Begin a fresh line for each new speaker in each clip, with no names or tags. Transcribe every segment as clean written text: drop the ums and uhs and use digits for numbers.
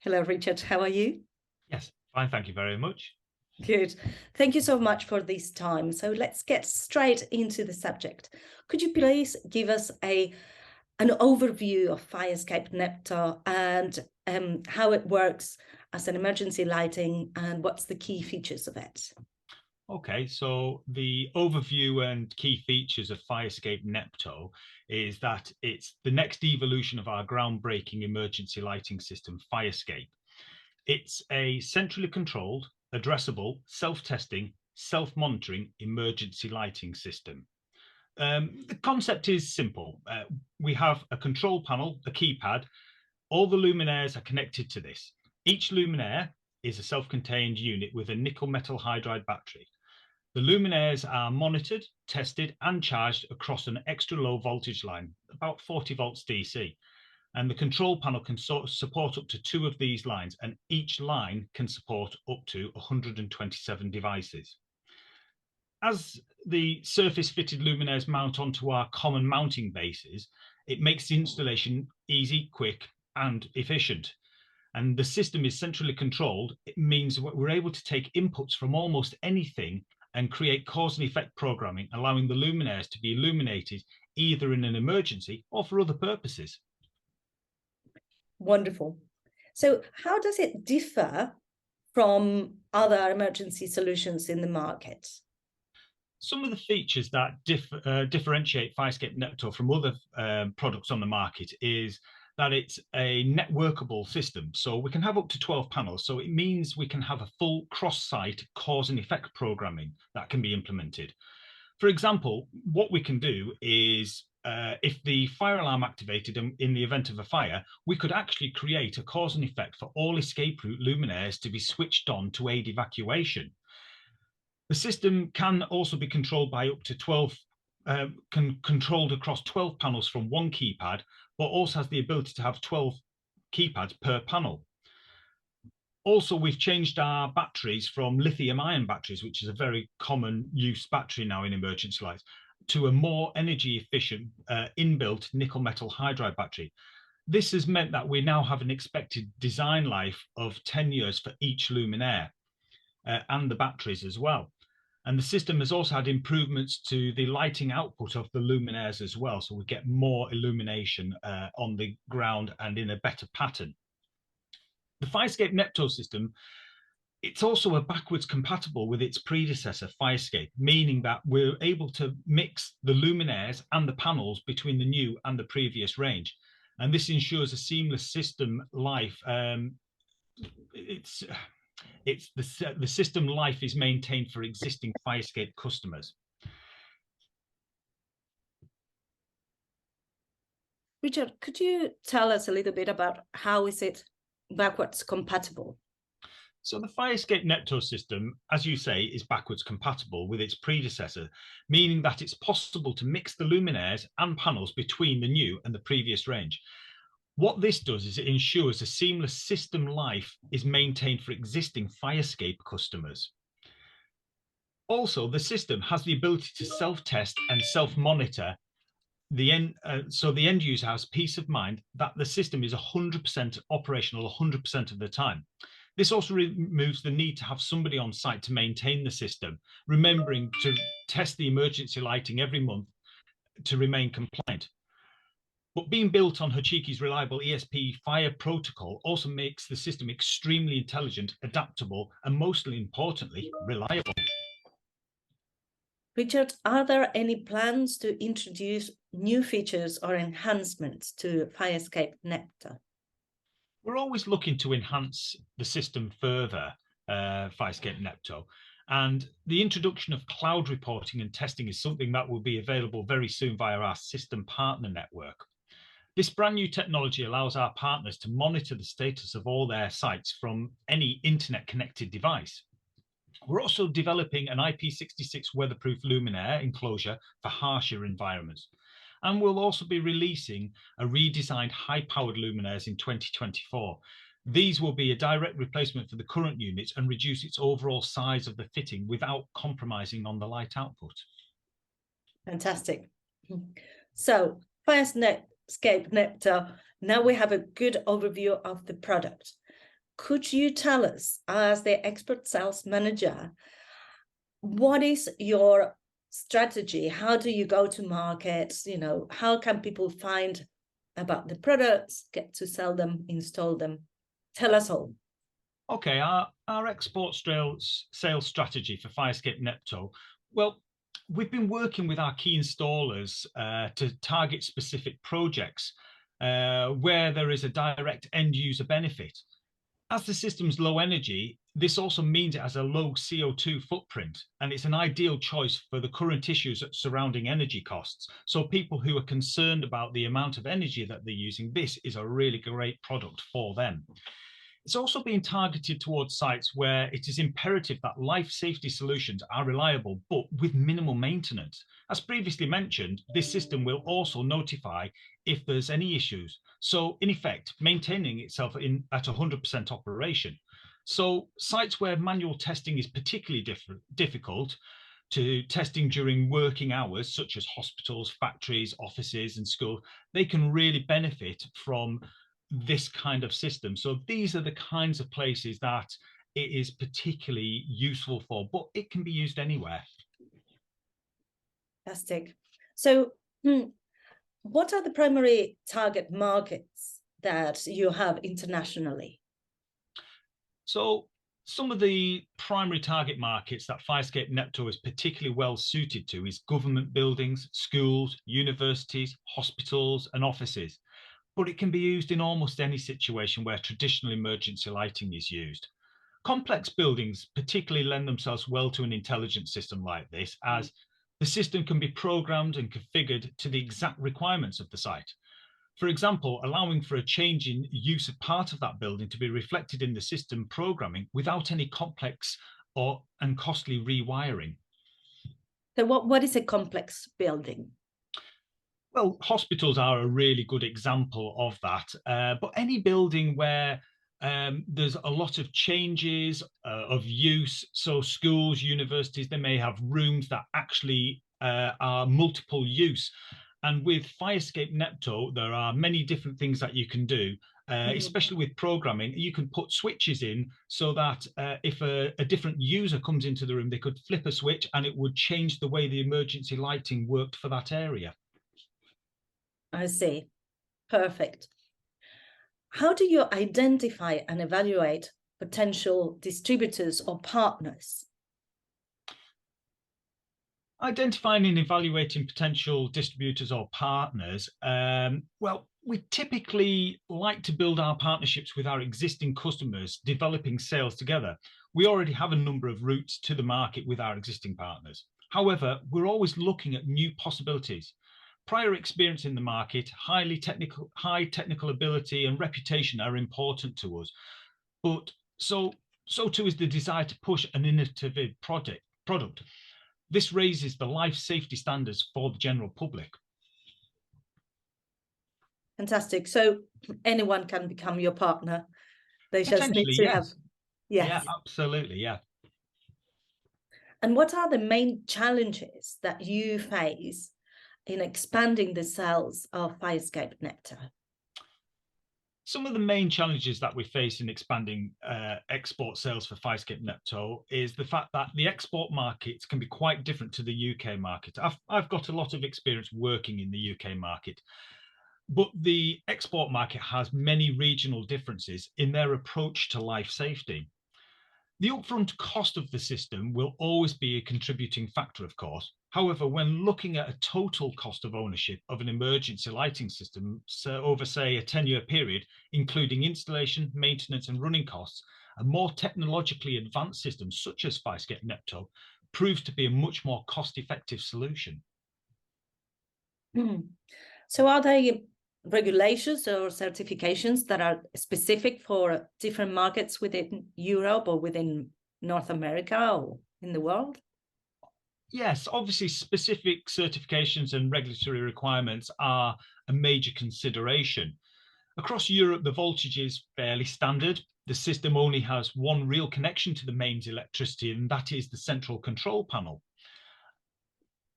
Hello, Richard. How are you?
Yes, fine, thank you very much.
Good. Thank you so much for this time. So let's get straight into the subject. Could you please give us an overview of FIREscape Nepto and how it works as an emergency lighting and what's the key features of it?
Okay, so the overview and key features of FIREscape Nepto is that it's the next evolution of our groundbreaking emergency lighting system, FIREscape. It's a centrally controlled, addressable, self-testing, self-monitoring emergency lighting system. The concept is simple. We have a control panel, a keypad. All the luminaires are connected to this. Each luminaire is a self-contained unit with a nickel metal hydride battery. The luminaires are monitored, tested and charged across an extra low voltage line, about 40 volts DC. And the control panel can support up to 2 of these lines, and each line can support up to 127 devices. As the surface fitted luminaires mount onto our common mounting bases, it makes the installation easy, quick and efficient. And the system is centrally controlled. It means we're able to take inputs from almost anything and create cause and effect programming, allowing the luminaires to be illuminated either in an emergency or for other purposes.
Wonderful. So how does it differ from other emergency solutions in the market?
Some of the features that differentiate FIREscape Nepto from other products on the market is that it's a networkable system. So we can have up to 12 panels. So it means we can have a full cross-site cause and effect programming that can be implemented. For example, what we can do is if the fire alarm activated in the event of a fire, we could actually create a cause and effect for all escape route luminaires to be switched on to aid evacuation. The system can also be controlled by up to 12 controlled across 12 panels from one keypad, but also has the ability to have 12 keypads per panel. Also, we've changed our batteries from lithium-ion batteries, which is a very common use battery now in emergency lights, to a more energy efficient inbuilt nickel metal hydride battery. This has meant that we now have an expected design life of 10 years for each luminaire and the batteries as well. And the system has also had improvements to the lighting output of the luminaires as well. So we get more illumination on the ground and in a better pattern. The FIREscape Nepto system, it's also a backwards compatible with its predecessor, FIREscape, meaning that we're able to mix the luminaires and the panels between the new and the previous range. And this ensures a seamless system life. The system life is maintained for existing FIREscape customers.
Richard, could you tell us a little bit about how is it backwards compatible?
So the FIREscape Nepto system, as you say, is backwards compatible with its predecessor, meaning that it's possible to mix the luminaires and panels between the new and the previous range. What this does is it ensures a seamless system life is maintained for existing FIREscape customers. Also, the system has the ability to self-test and self-monitor so the end user has peace of mind that the system is 100% operational 100% of the time. This also removes the need to have somebody on site to maintain the system, remembering to test the emergency lighting every month to remain compliant. But being built on Hochiki's reliable ESP fire protocol also makes the system extremely intelligent, adaptable, and mostly importantly, reliable.
Richard, are there any plans to introduce new features or enhancements to FIREscape Nepto?
We're always looking to enhance the system further, FIREscape Nepto, and the introduction of cloud reporting and testing is something that will be available very soon via our system partner network. This brand new technology allows our partners to monitor the status of all their sites from any internet connected device. We're also developing an IP66 weatherproof luminaire enclosure for harsher environments. And we'll also be releasing a redesigned high-powered luminaires in 2024. These will be a direct replacement for the current units and reduce its overall size of the fitting without compromising on the light output.
Fantastic. So, FIREscape Nepto, now we have a good overview of the product. could you tell us, as the expert sales manager, what is your strategy? How do you go to market? You know, how can people find about the products, get to sell them, install them? Tell us all.
Okay, our export sales strategy for FIREscape Nepto, well, we've been working with our key installers to target specific projects where there is a direct end user benefit. As the system's low energy, this also means it has a low CO2 footprint, and it's an ideal choice for the current issues surrounding energy costs. So people who are concerned about the amount of energy that they're using, this is a really great product for them. It's also being targeted towards sites where it is imperative that life safety solutions are reliable, but with minimal maintenance. As previously mentioned, this system will also notify if there's any issues. So in effect, maintaining itself at 100% operation. So sites where manual testing is particularly difficult, to testing during working hours, such as hospitals, factories, offices, and schools, they can really benefit from this kind of system. So these are the kinds of places that it is particularly useful for, but it can be used anywhere.
Fantastic. So what are the primary target markets that you have internationally?
So some of the primary target markets that FIREscape Nepto is particularly well suited to is government buildings, schools, universities, hospitals, and offices. But it can be used in almost any situation where traditional emergency lighting is used. Complex buildings particularly lend themselves well to an intelligent system like this, as the system can be programmed and configured to the exact requirements of the site. For example, allowing for a change in use of part of that building to be reflected in the system programming without any complex and costly rewiring.
So what is a complex building?
Well, hospitals are a really good example of that. But any building where there's a lot of changes of use, so schools, universities, they may have rooms that actually are multiple use. And with FIREscape Nepto, there are many different things that you can do, especially with programming. You can put switches in so that if a different user comes into the room, they could flip a switch and it would change the way the emergency lighting worked for that area.
I see. Perfect. How do you identify and evaluate potential distributors or partners?
Identifying and evaluating potential distributors or partners, well, we typically like to build our partnerships with our existing customers, developing sales together. We already have a number of routes to the market with our existing partners. However, we're always looking at new possibilities. Prior experience in the market, high technical ability and reputation are important to us. But so too is the desire to push an innovative product. This raises the life safety standards for the general public.
Fantastic. So anyone can become your partner. They just need
Potentially,
to
yes.
have, yes.
Yeah, absolutely, yeah.
And what are the main challenges that you face in expanding the sales of FIREscape Nepto?
Some of the main challenges that we face in expanding export sales for FIREscape Nepto is the fact that the export markets can be quite different to the UK market. I've got a lot of experience working in the UK market, but the export market has many regional differences in their approach to life safety. The upfront cost of the system will always be a contributing factor, of course. However, when looking at a total cost of ownership of an emergency lighting system over, say, a 10-year period, including installation, maintenance, and running costs, a more technologically advanced system such as FIREscape Nepto proves to be a much more cost-effective solution.
So are there regulations or certifications that are specific for different markets within Europe or within North America or in the world?
Yes, obviously specific certifications and regulatory requirements are a major consideration. Across Europe, the voltage is fairly standard. The system only has one real connection to the mains electricity, and that is the central control panel.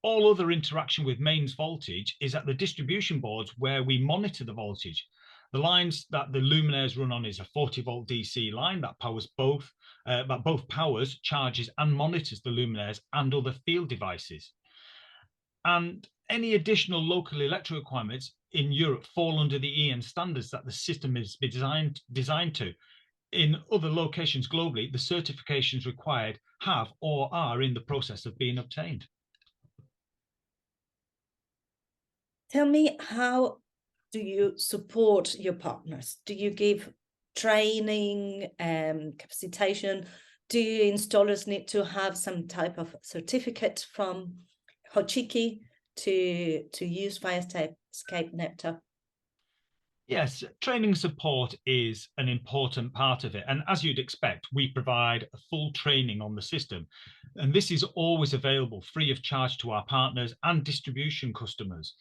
All other interaction with mains voltage is at the distribution boards where we monitor the voltage. The lines that the luminaires run on is a 40-volt DC line that both powers, charges, and monitors the luminaires and other field devices. And any additional local electrical requirements in Europe fall under the EN standards that the system is designed to. In other locations globally, the certifications required have or are in the process of being obtained.
Tell me, how do you support your partners? Do you give training and capacitation? Do installers need to have some type of certificate from Hochiki to use FIREscape Nepto?
Yes, training support is an important part of it. And as you'd expect, we provide a full training on the system. And this is always available free of charge to our partners and distribution customers.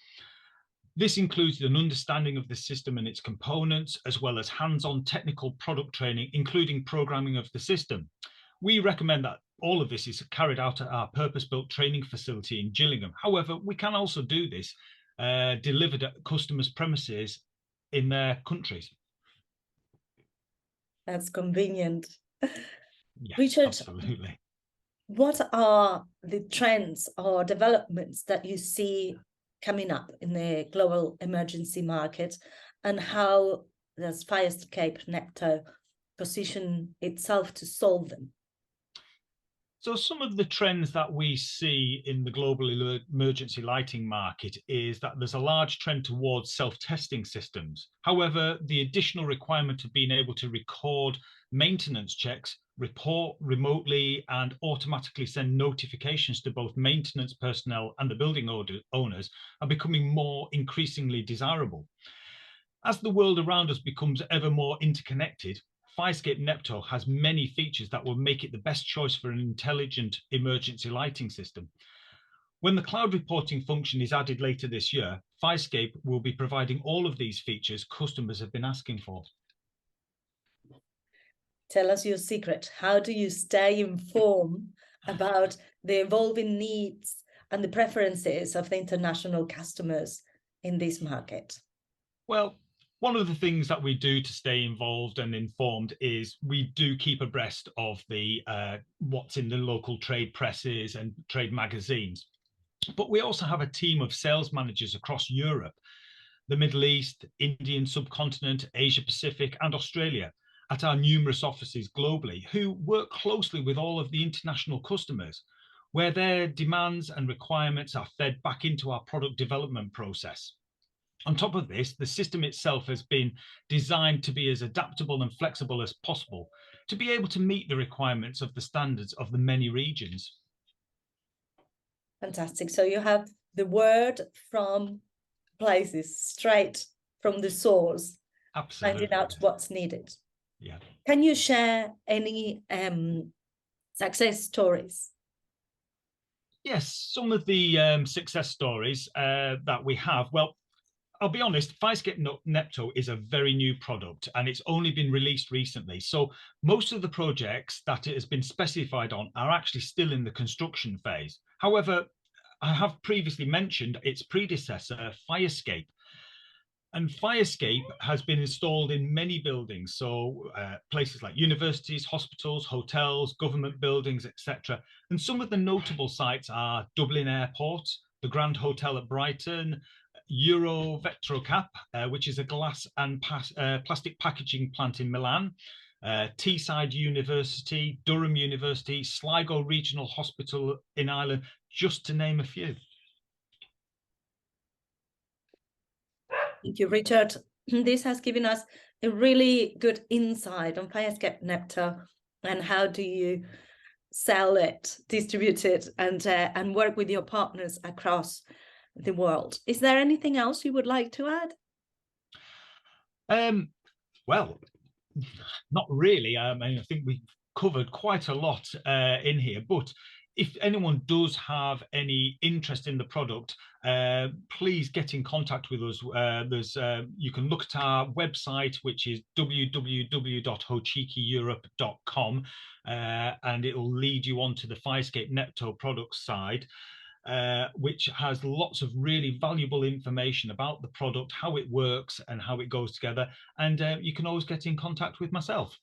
This includes an understanding of the system and its components, as well as hands-on technical product training, including programming of the system. We recommend that all of this is carried out at our purpose-built training facility in Gillingham. However, we can also do this delivered at customers' premises in their countries.
That's convenient.
Yes,
Richard,
absolutely.
what are the trends or developments that you see coming up in the global emergency market, and how does FIREscape Nepto position itself to solve them?
So some of the trends that we see in the global emergency lighting market is that there's a large trend towards self-testing systems. However, the additional requirement of being able to record maintenance checks, report remotely, and automatically send notifications to both maintenance personnel and the building owners are becoming more increasingly desirable. As the world around us becomes ever more interconnected, FIREscape Nepto has many features that will make it the best choice for an intelligent emergency lighting system. When the cloud reporting function is added later this year, FIREscape will be providing all of these features customers have been asking for.
Tell us your secret. How do you stay informed about the evolving needs and the preferences of the international customers in this market?
Well, one of the things that we do to stay involved and informed is we do keep abreast of the what's in the local trade presses and trade magazines. But we also have a team of sales managers across Europe, the Middle East, Indian subcontinent, Asia Pacific, and Australia at our numerous offices globally, who work closely with all of the international customers, where their demands and requirements are fed back into our product development process. On top of this, the system itself has been designed to be as adaptable and flexible as possible to be able to meet the requirements of the standards of the many regions.
Fantastic. So you have the word from places, straight from the source,
Absolutely.
finding out what's needed.
Yeah.
Can you share any success stories?
Yes, some of the success stories that we have. Well, I'll be honest, FIREscape Nepto is a very new product and it's only been released recently. So most of the projects that it has been specified on are actually still in the construction phase. However, I have previously mentioned its predecessor, FIREscape. And FIREscape has been installed in many buildings, so places like universities, hospitals, hotels, government buildings, etc. And some of the notable sites are Dublin Airport, the Grand Hotel at Brighton, Eurovetrocap, which is a glass and plastic packaging plant in Milan, Teesside University, Durham University, Sligo Regional Hospital in Ireland, just to name a few.
Thank you, Richard. This has given us a really good insight on FIREscape Nepto and how do you sell it, distribute it, and work with your partners across the world. Is there anything else you would like to add?
Well, not really. I mean, I think we covered quite a lot in here, but if anyone does have any interest in the product, please get in contact with us. You can look at our website, which is www.hochikiyeurope.com, and it will lead you on to the FIREscape Nepto products side. which has lots of really valuable information about the product, how it works and how it goes together. And you can always get in contact with myself.